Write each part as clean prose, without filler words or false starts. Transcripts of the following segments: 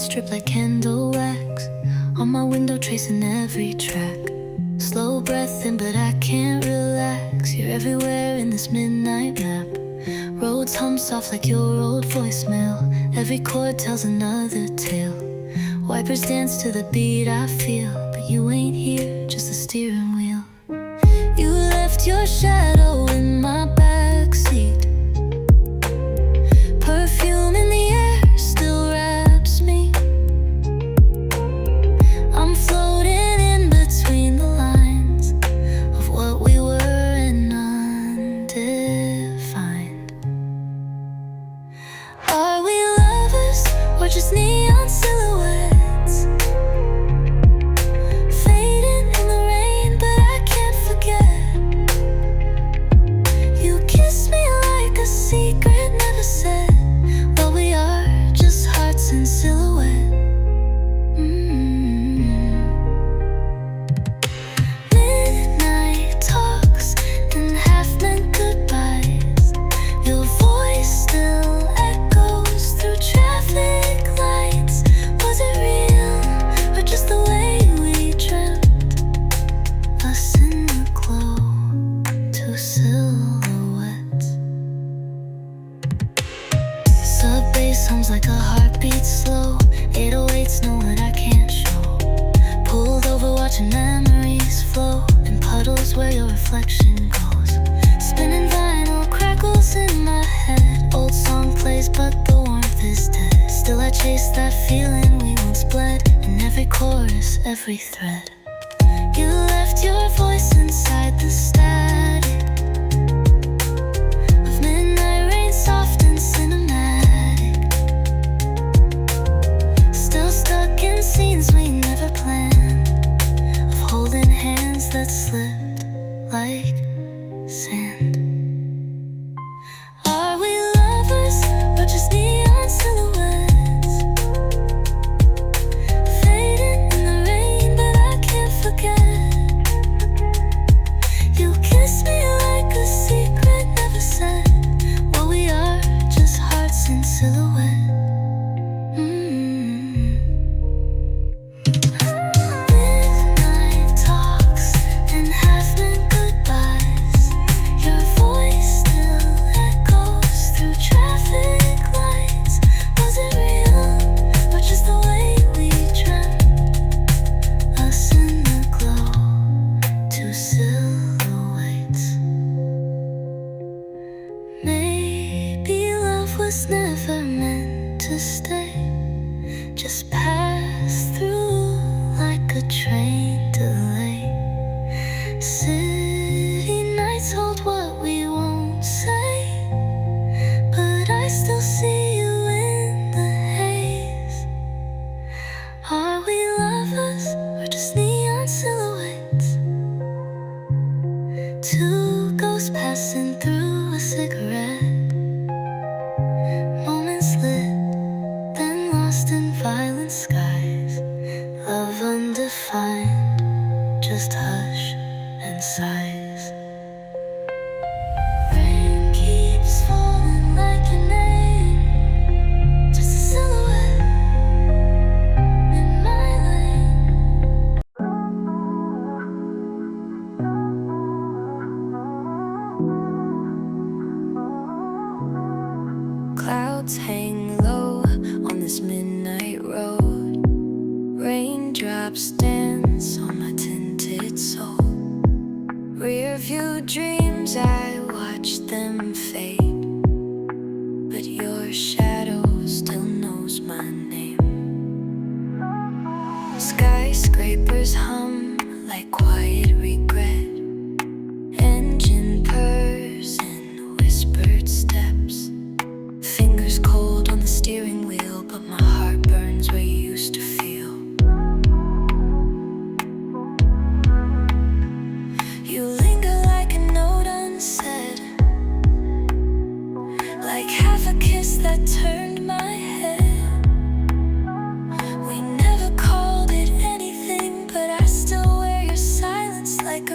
heart stripped like candle wax. On my window tracing every track. Slow breath in but I can't relax. You're everywhere in this midnight map. Roads hum soft like your old voicemail. Every chord tells another tale. Wipers dance to the beat I feel. But you ain't here, just the steering wheel. You left your shadow in my backseat. Perfume in the air still wraps me. I'm floating in between the lines of what we were and undefined. Are we lovers or just neon silhouettes? Fading in the rain but I can't forget. You kiss me like a secret never said. But we are just hearts in silhouette. Midnight talks and half-meant goodbyes. Your voice still echoes through traffic lights. Was it real or just the way we dreamt? Us in the glow, two silhouettes. Sub-bass hums like a heartbeat slow. 808s know what I can't show. Pulled over watching memories flow in puddles where your reflection goes. Spinning vinyl crackles in my head. Old song plays but the warmth is dead. Still I chase that feeling we once bled. In every chorus, every thread. You left your voice inside the static of midnight rain, soft and cinematic. Still stuck in scenes we never planned, of holding hands that slipped like sand. Are we lovers or just neon silhouettes? Fading in the rain but I can't forget. You kiss me like a secret never said. Well, we are just hearts in silhouette. Midnight talks and half-meant goodbyes. Your voice still echoes through traffic lights. Was it real or just the way we dreamt? Us in the glow, two silhouettes. Maybe love was never meant to stay, just pass through like a train delay. City nights hold what we won't say, but I still see you in the haze. Are we lovers or just neon silhouettes? Two ghosts passing through a cigarette. Moments lit, then lost in violent skies. Love undefined, just hush and sighs. Rain keeps falling like your name, just a silhouette in my lane. Clouds hang low on this midnight road. Raindrops dance on my tinted soul. Rear view dreams, I watch them fade, but your shadow still knows my name. Skyscrapers hum like quiet regret. Engine purrs in whispered steps. Fingers cold on the steering wheel, but my heart burns where you used to feel. You linger like a note unsaid, like half a kiss that turned my head. We never called it anything, but I still wear your silence like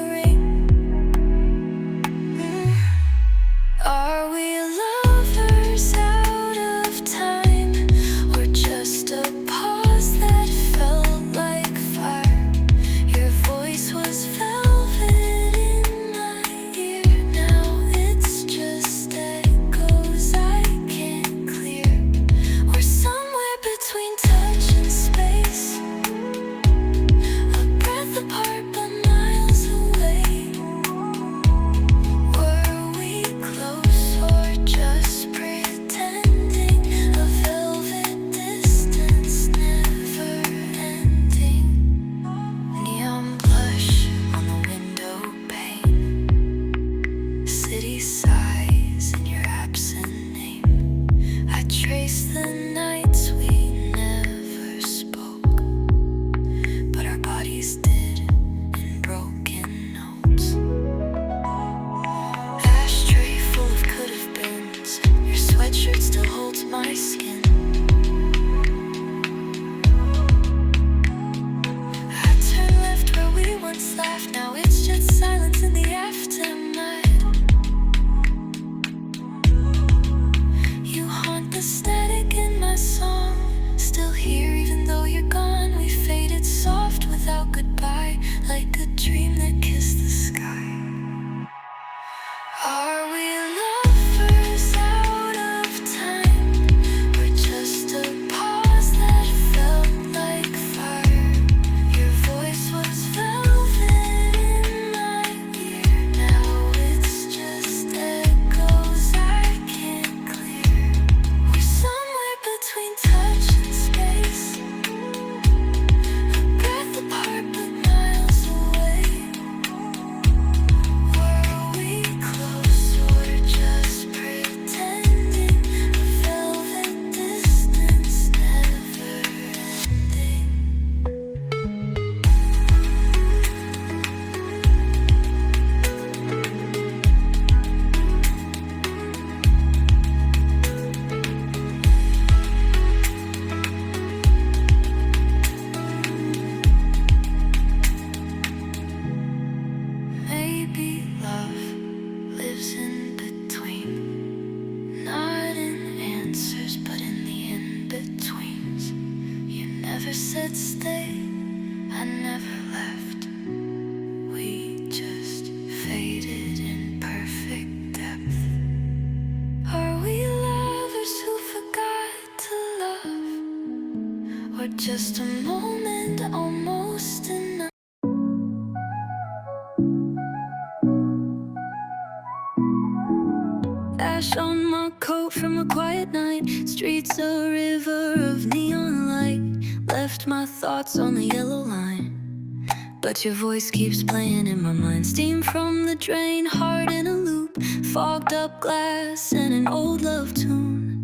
ash on my coat from a quiet night. Streets a river of neon light. Left my thoughts on the yellow line, but your voice keeps playing in my mind. Steam from the drain, heart in a loop. Fogged up glass and an old love tune.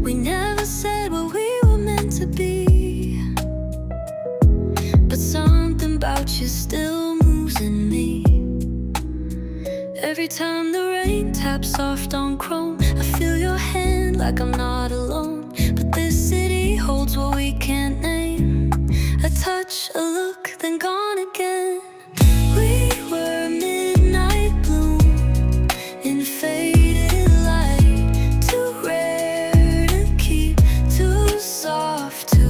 We never said what we were meant to be, but something about you still moves in me. Every time the rain taps soft on chrome, I feel your hand like I'm not alone. But this city holds what we can't name. A touch, a look, then gone again. We were a midnight bloom in faded light. Too rare to keep, too soft to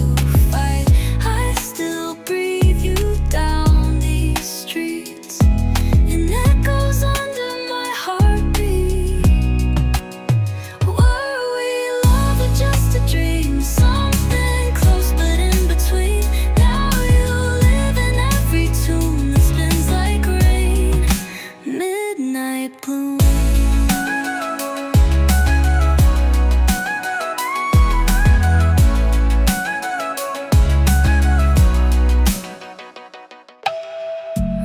fight. I still breathe you down these streets, and echoes under my heartbeat. Were we love or just a dream? Something close but in between. Now you live in every tune that spins like rain. Midnight bloom.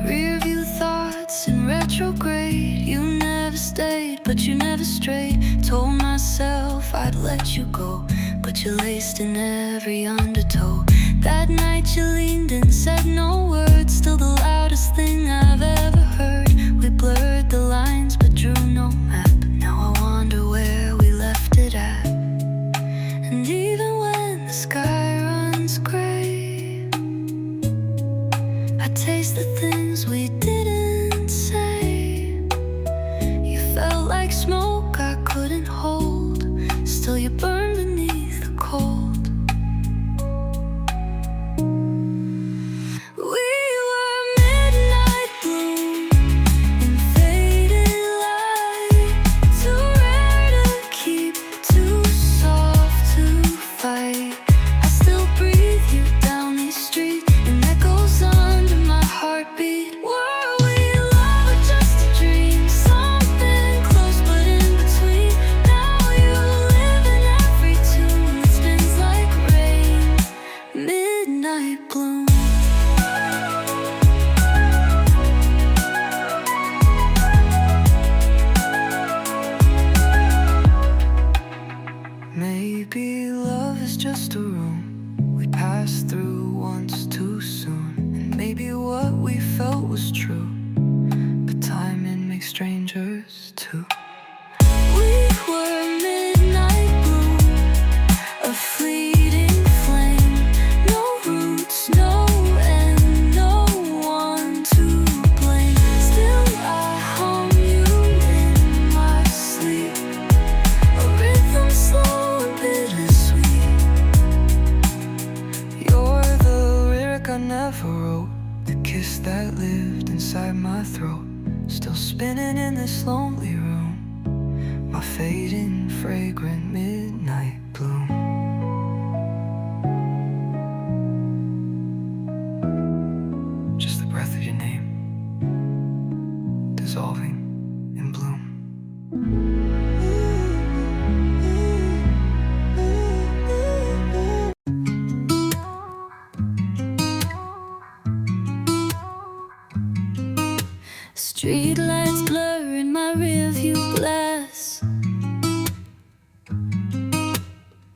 Rearview thoughts in retrograde. You never stayed, but you never strayed. Told myself I'd let you go, but you laced in every undertow. That night you leaned and said no words, still the loudest thing I've ever heard. We blurred the lines but drew no map. Now I wonder where we left it at. And even when the sky runs gray, I taste the things we didn't say. You felt like smoke I couldn't hold, still you burned beneath the cold. We were midnight bloom in faded light. Too rare to keep, too soft to fight. I still breathe you down these streets, and echoes under my heartbeat. Were we love or just a dream? Something close but in between. Now you live in every tune that spins like rain. Midnight bloom. Maybe love is just a room we passed through once too soon. And maybe what we felt was true, but timing makes strangers too. We were midnight bloom, a fleeting flame. No roots, no end, no one to blame. Still I hum you in my sleep, a rhythm slow and bittersweet. You're the lyric I never wrote, the kiss that lived inside my throat. Still spinning in this lonely room, my fading fragrant midnight bloom. Just the breath of your name, dissolving in bloom. Street lights blur in my rearview glass.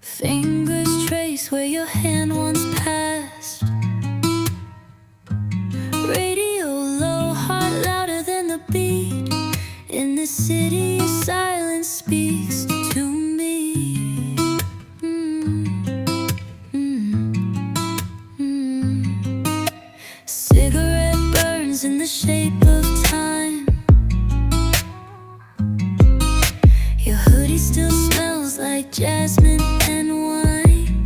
Fingers trace where your hand once passed. Radio low, heart louder than the beat. In this city, your silence speaks to me. Cigarette burns in the shape of time. Your hoodie still smells like jasmine and wine.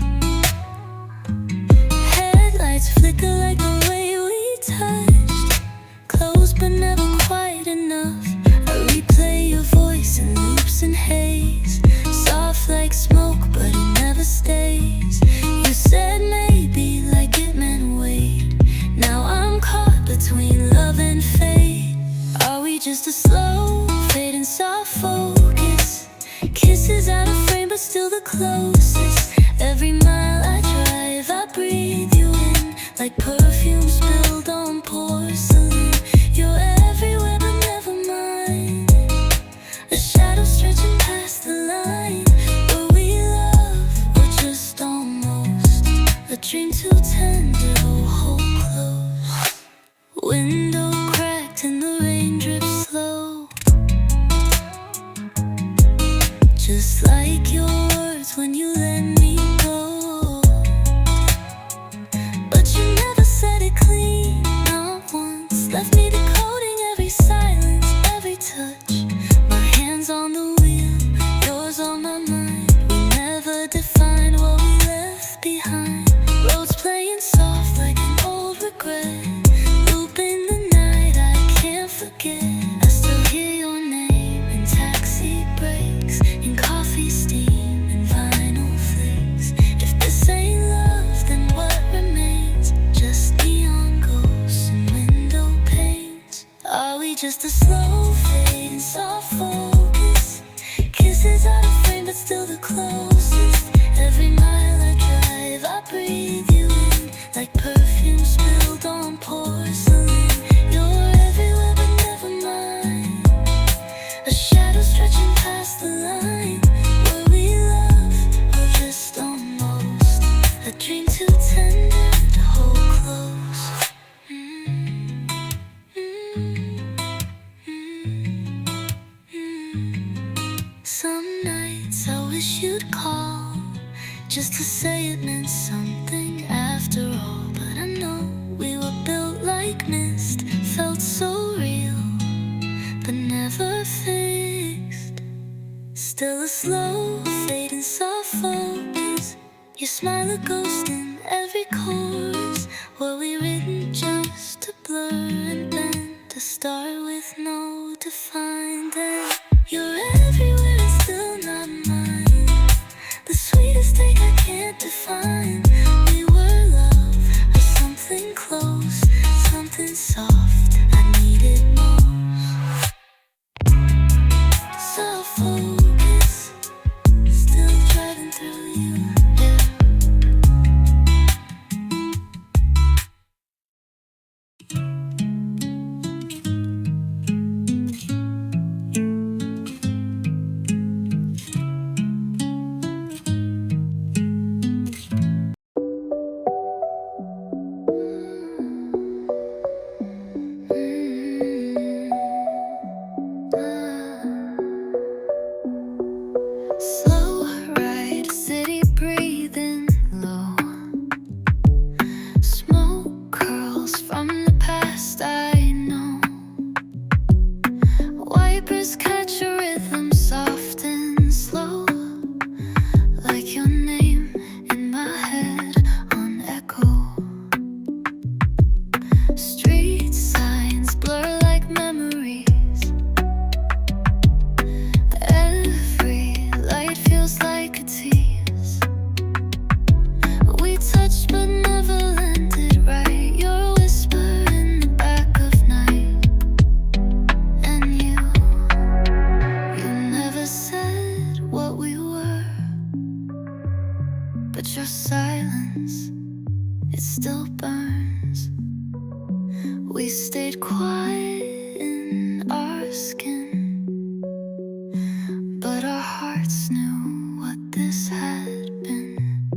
Head like perfume spilled on porcelain. You're everywhere but never mine. A shadow stretching past the line. Were we love or just almost? A dream too tender to hold close. Window cracked and the rain drips slow, just like your words when you let me go. But you never said it clean, not once. Left me decoding every silence, every touch. My hands on the wheel, yours on my mind. We never defined what we left behind. Roads playing soft like an old regret, looping the night I can't forget. I still hear your name in taxi breaks, in coffee steam and vinyl flicks. If this ain't love, then what remains? Just neon ghosts and window panes. Are we just a slow fade in soft focus? Kisses out of frame but still the closest. Every mile I drive I breathe you in, like perfume spilled on porcelain. You're everywhere but never mine. A shadow stretching past the line. Were we love or just almost? A dream too tender to hold close. Some nights I wish you'd call, just to say it meant something after all. But I know we were built like mist, felt so real, but never fixed. Still a slow fade in soft focus. Your smile a ghost in every chorus. Were we written just to blur and bend, to start with no defined end? You're everywhere and still not mine. The sweetest thing I can't define. We were love or something close, something soft I needed most. Soft focus, still driving through you. Slow ride, city breathing low. Smoke curls from the past I know. Wipers catch a rhythm soft and slow, like your name in my head on echo. Street signs blur like memories. Every light feels like a tease. We touched but never landed right. You're a whisper in the back of night. And you never said what we were, but your silence, it still burns. We stayed quiet in our skin, but our hearts knew what this had been.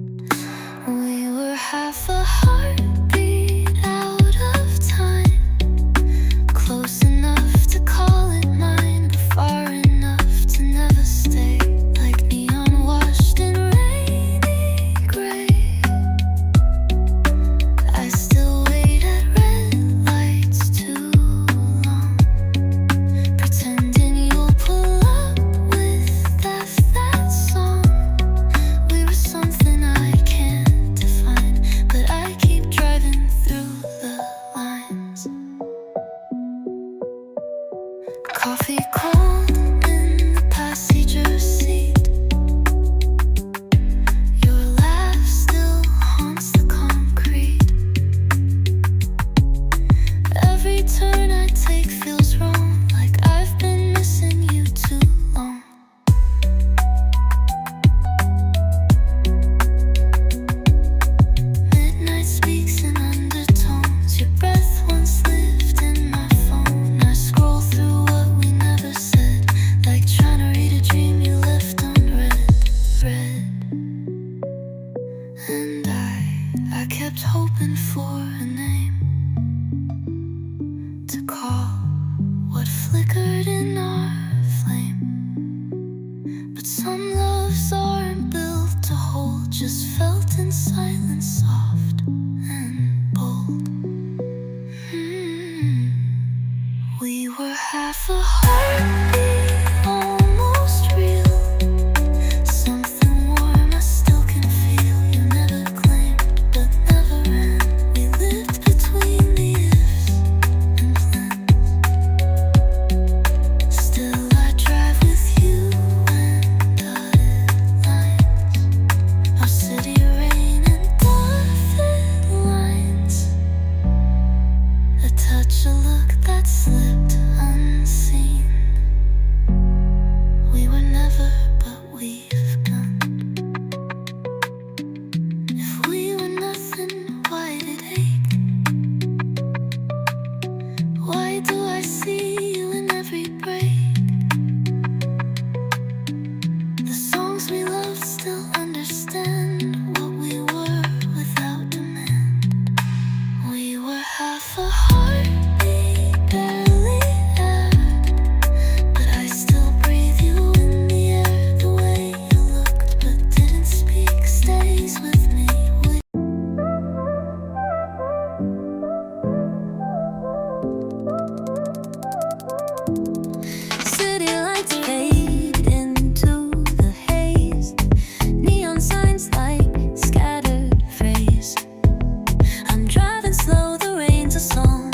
We were half a heartbeat out of time, close enough to call it mine, but far enough to never stay. Like neon washed in rainy gray, I still wait at red lights too long, pretend And I kept hoping for a name to call what flickered in our flame. But some loves aren't built to hold, just felt in silence, soft and bold. We were half a heartbeat, almost real. Something warm I still can feel. You never claimed, but never ran. We lived between the ifs and plans. Still I drive with you and dotted lines. Our city rain and dotted lines. A touch, a look that slipped unseen. We were never, but we've gone. If we were nothing, why'd it ache? Why do I see you in every break? The songs we loved still understand what we were without demand. We were half a heartbeat, barely air, but I still breathe you in the air. The way you looked but didn't speak stays with me. City lights fade into the haze. Neon signs like scattered phrase. I'm driving slow, the rain's a song.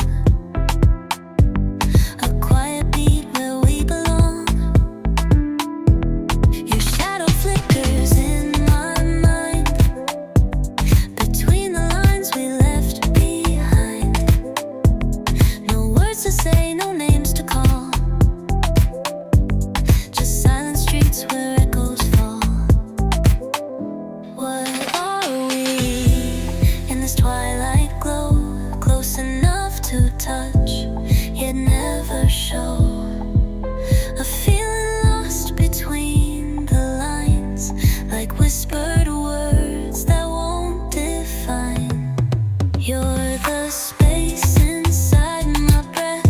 A quiet beat where we belong. Your shadow flickers in my mind. Between the lines we left behind. No words to say, no names to call. Just silent streets where echoes fall. What are we in this twilight glow? Close enough to touch, yet never show. A feeling lost between the lines, like whispered words that won't define. You're the space inside my breath,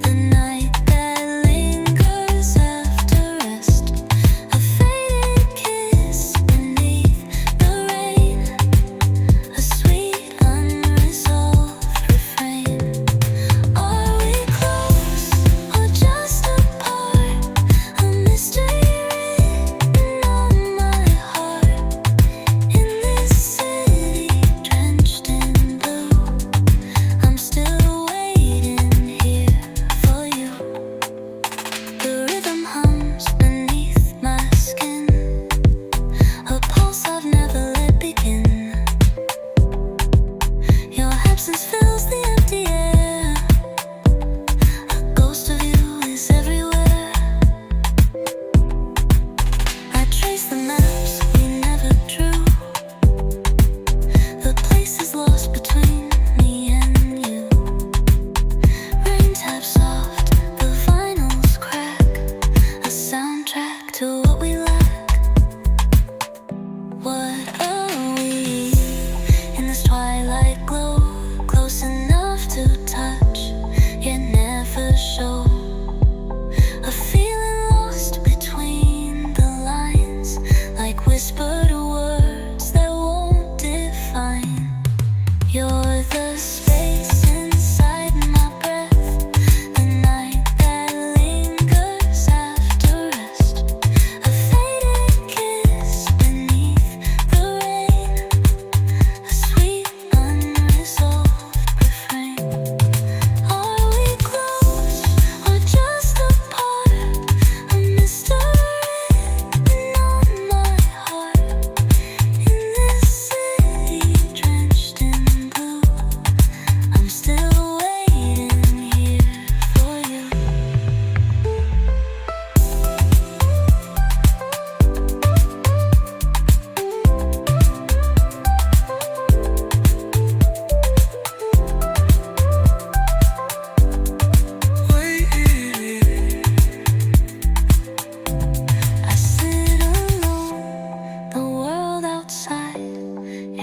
the night that lingers after rest. A faded kiss beneath the rain, a sweet unresolved refrain. Are we close?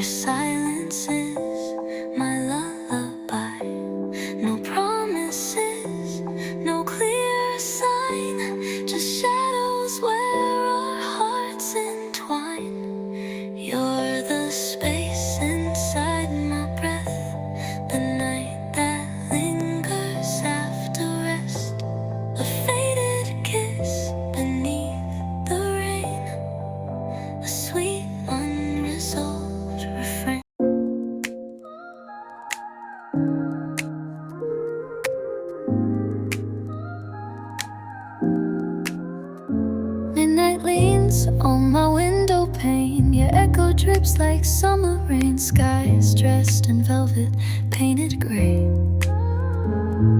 silence is my lullaby. No promises, no clear sign, just shadows where our hearts entwine. You're the space inside my breath, the night that lingers after rest, a faded kiss beneath the rain, a sweet unresolved refrain. Midnight leans on my window pane, your echo drips like summer rain. Skies dressed in velvet, painted gray,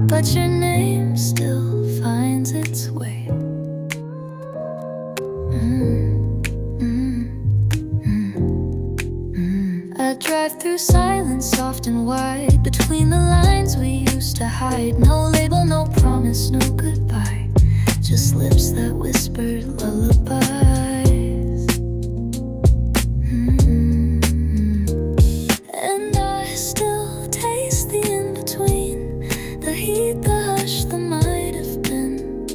but your name still finds its way. I drive through silence, soft and wide, between the lines we used to hide. No label, no promise, no goodbye, just lips that whispered lullabies. And I still taste the in-between, the heat, the hush, the might have been.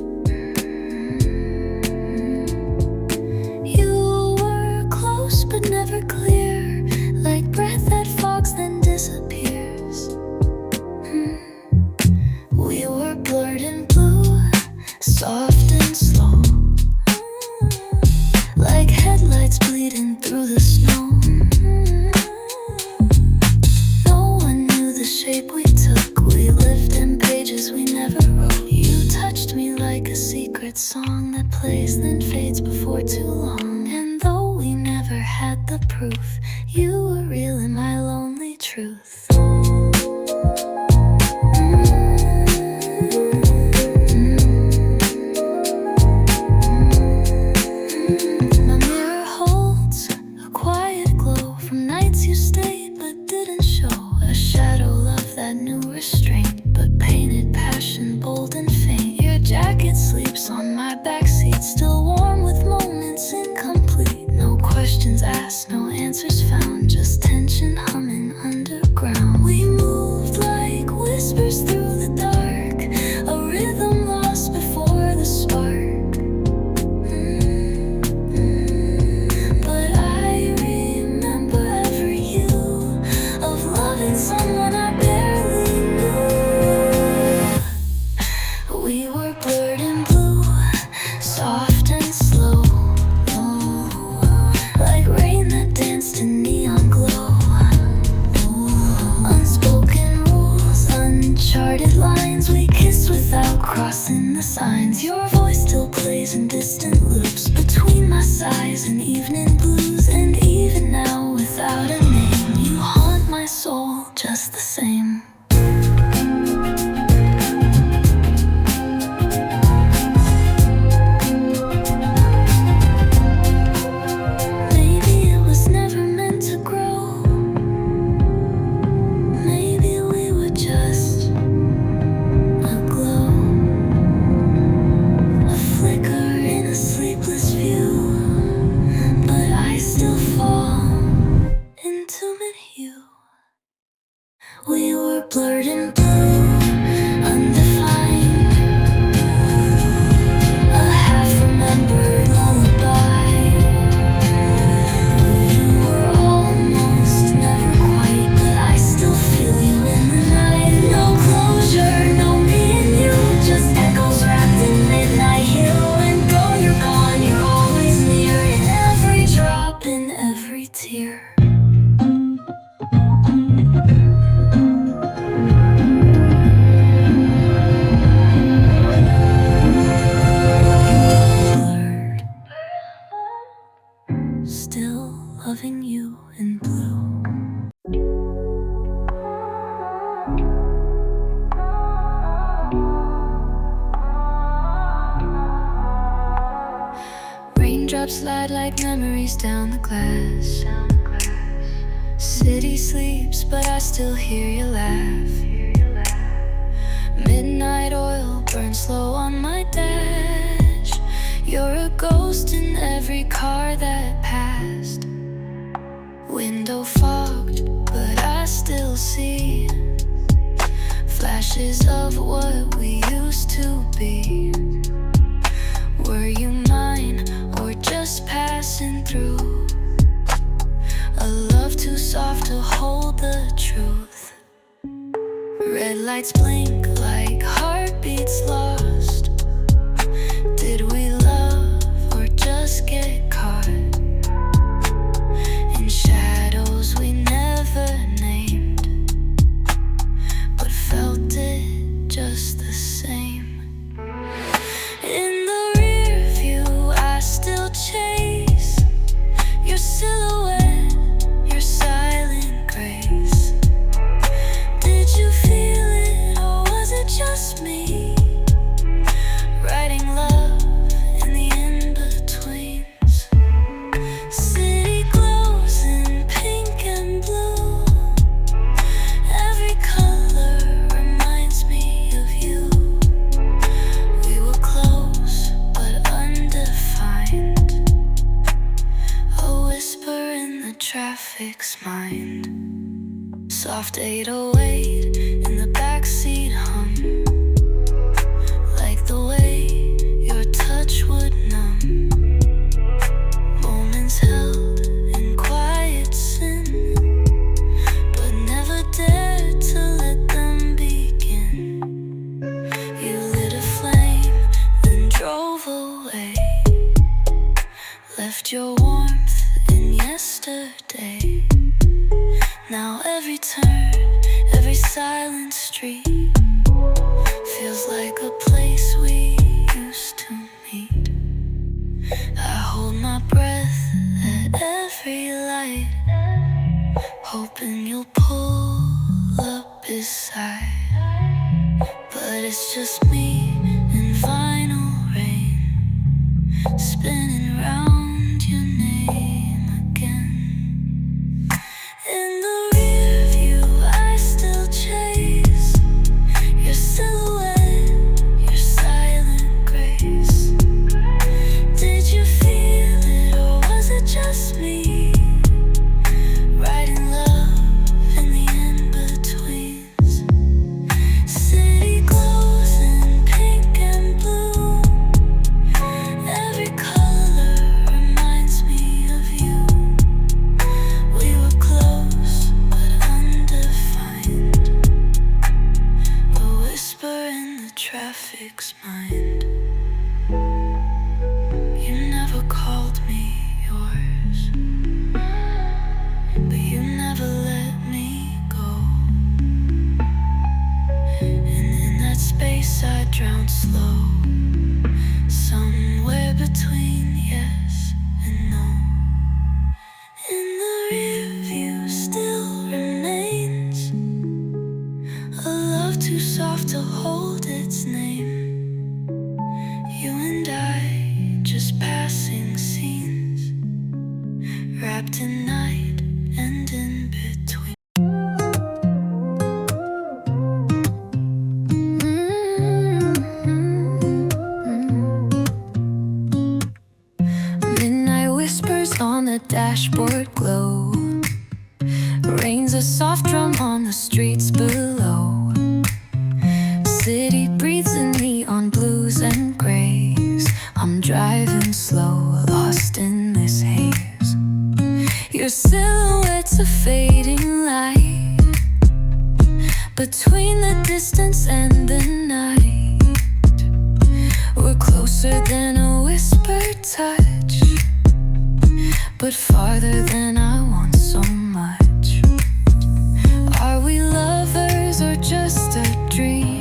You were close but never clear, like breath that fogs then disappears. We were blurred in blue, soft and slow, like headlights bleeding through the snow. No one knew the shape we took, we lived in pages we never wrote. You touched me like a secret song that plays then fades before too long. And though we never had the proof, you were real in my lonely truth. My mirror holds a quiet glow from nights you stayed but didn't show. A shadow love that knew restraint, but painted passion bold and faint. Your jacket sleeps on my backseat, still warm with moments incomplete. No questions asked, no answers found, just tension humming underground. We moved like whispers through the dark, a rhythm lost before the spark. But I remember every hue of loving someone I barely knew. We were blurred in blue, soft and slow, like rain that danced in neon glow. Unspoken rules, uncharted lines, we kissed without crossing the signs. Your voice still plays in distant loops between my sighs and evening blues. And even now, without a name, you haunt my soul just the same. Maybe it was never meant to grow. Maybe we were just a glow, a flicker in a sleepless view. But I still fall into mid-hue. We were blurred in blue, undefined, a half-remembered lullaby. You were almost, never quite, but I still feel you in the night. No closure, no me and you, just echoes wrapped in midnight hue. And though you're gone, you're always near, in every drop, in every tear. Blurred, still loving you in blue. Raindrops slide like memories down the glass. City sleeps, but I still hear you laugh. Midnight oil burns slow on my dash. You're a ghost in every car that passed. Window window fogged, but I still see flashes of what we used to be. Were you mine or just passing through? A love too soft to hold the truth. Red lights blink like heartbeats lost. Did we love or just get caught in shadows we never named, but felt it just the same? In the rear view I still chase your silhouette, your silent grace. Did you feel it or was it just me? Writing love in the in-betweens. City glows in pink and blue. Every color reminds me of you. We were close but undefined, a whisper in the traffic's mind. Soft 808 in the backseat hum, like the way your touch would numb. Moments held in quiet sin, but never dared to let them begin. You lit a flame, then drove away, left your warmth in yesterday. Now every turn, every silent street feels like a place we used to meet. I hold my breath at every light, hoping you'll pull up beside. But it's just me in vinyl rain, spinning round your name again. In the rear view I still chase your silhouette, your silent grace. Did you feel it or was it just me? Writing love in the in-betweens. City glows in pink and blue. Every color reminds me of you. We were close but undefined, a whisper in the traffic's mind. You never called me yours, but you never let me go. And in that space I drowned slow, somewhere between yes and no. In the rear view still remains a love too soft to hold its name. You and I just passing scenes, wrapped in night and in between. Midnight whispers on the dashboard glow, rains a soft drum on the streets below. City breathes in neon blues and grays. I'm driving slow, lost in this haze. Your silhouette's a fading light between the distance and the night. We're closer than a whispered touch, but farther than I want so much. Are we lovers or just a dream?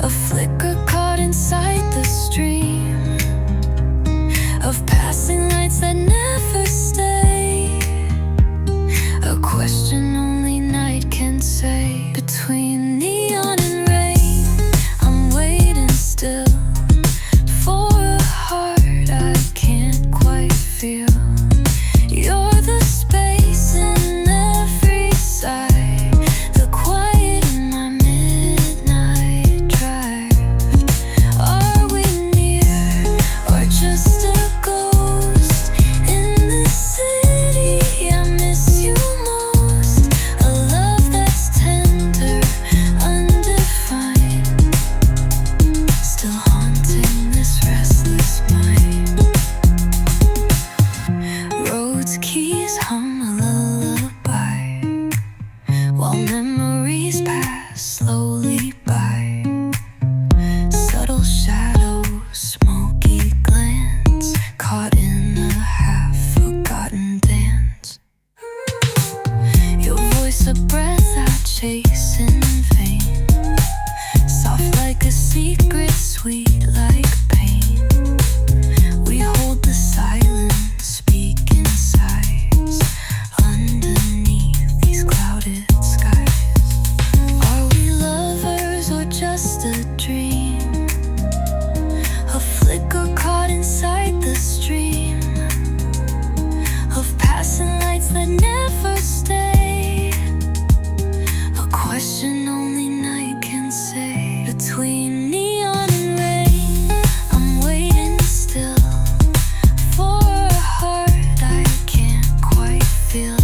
A flicker caught inside the stream of passing lights that never stay. A question only night can say. Between neon and rain, I'm waiting still for a heart I can't quite feel. You're chase in vain. Soft like a secret, sweet like pain. We hold the silence, speak in sighs underneath these clouded skies. Are we lovers or just a dream? A flicker caught inside the stream of passing lights that never stay. A question only night can say. Between neon and rain, I'm waiting still for a heart I can't quite feel.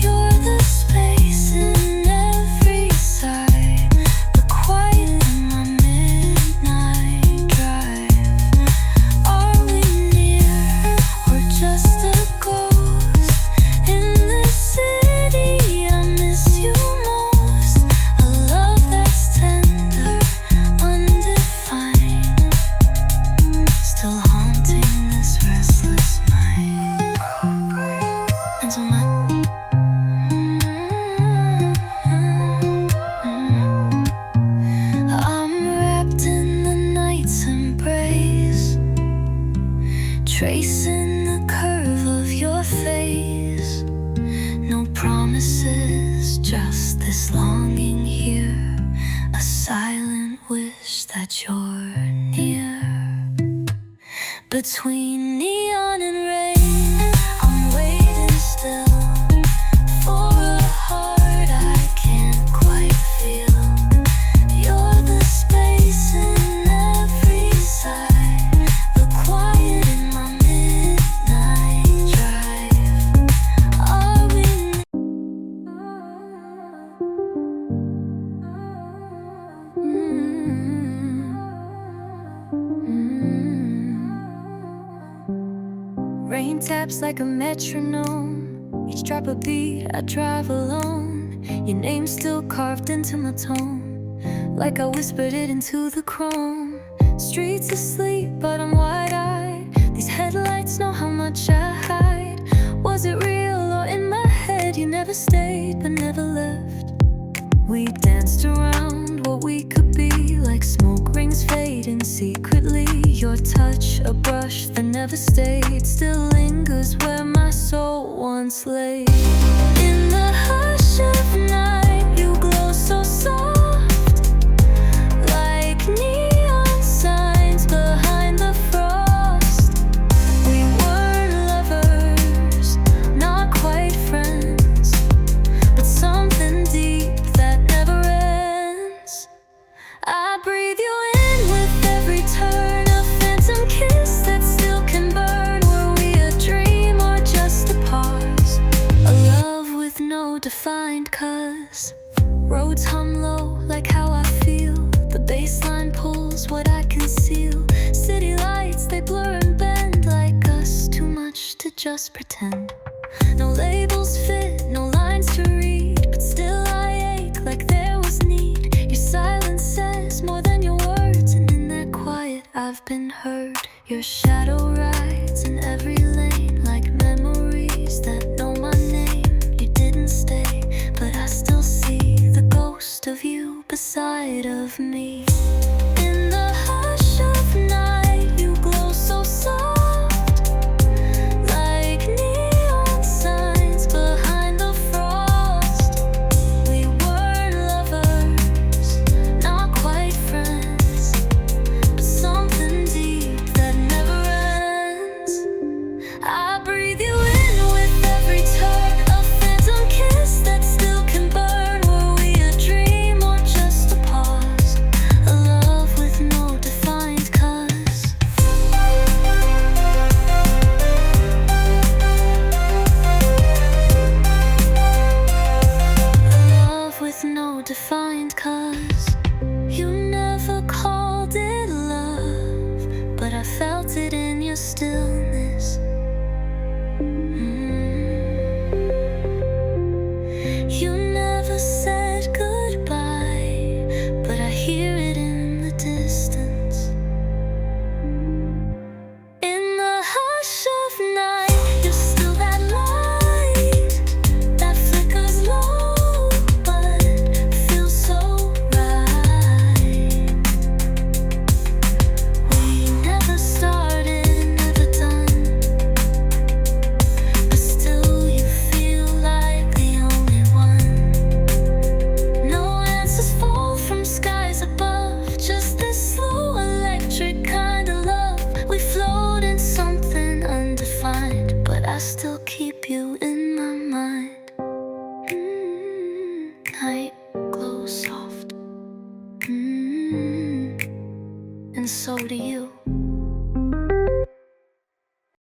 You're the space in every sigh, the quiet in my midnight drive. Are we near or just a ghost in the city? I miss you most. A love that's tender, undefined, still haunting this restless mind. And so I'm wrapped in the night's embrace, tracing the curve of your face. No promises, just this longing here, a silent wish that you're near. Between neon and rain, I'm waiting still for a heart I can't quite feel. You're the space in every sigh, the quiet in my midnight drive. Are we Rain taps like a metronome, each drop a beat, I drive alone. Your name's still carved into my tone, like I whispered it into the chrome. Streets asleep, but I'm wide-eyed. These headlights know how much I hide. Was it real or in my head? You never stayed, but never left. We danced around what we could be, like smoke rings fading secretly. Your touch, a brush that never stayed, still lingers where my soul once lay. In the hush of night, you glow so soft, like neon signs behind the frost. We weren't lovers, not quite friends, but something deep that never ends. I breathe you in with every turn, a phantom kiss that still can burn. Were we a dream or just a pause? A love with no defined cause. Roads hum low like how I feel. The bass line pulls what I conceal. City lights, they blur and bend like us, too much to just pretend. No labels fit, no lines to read, but still I ache like there was need. Your silence says more than your words, and in that quiet I've been heard. Your shadow rides in every lane, like memories that know my name. You didn't stay, but I still see the ghost of you beside of me. In the hush of night, you glow so soft, like neon signs behind the frost. We weren't lovers, not quite friends, but something deep that never ends. I breathe you in with every turn, a phantom kiss that still can burn. Were we a dream or just a pause? and so do you.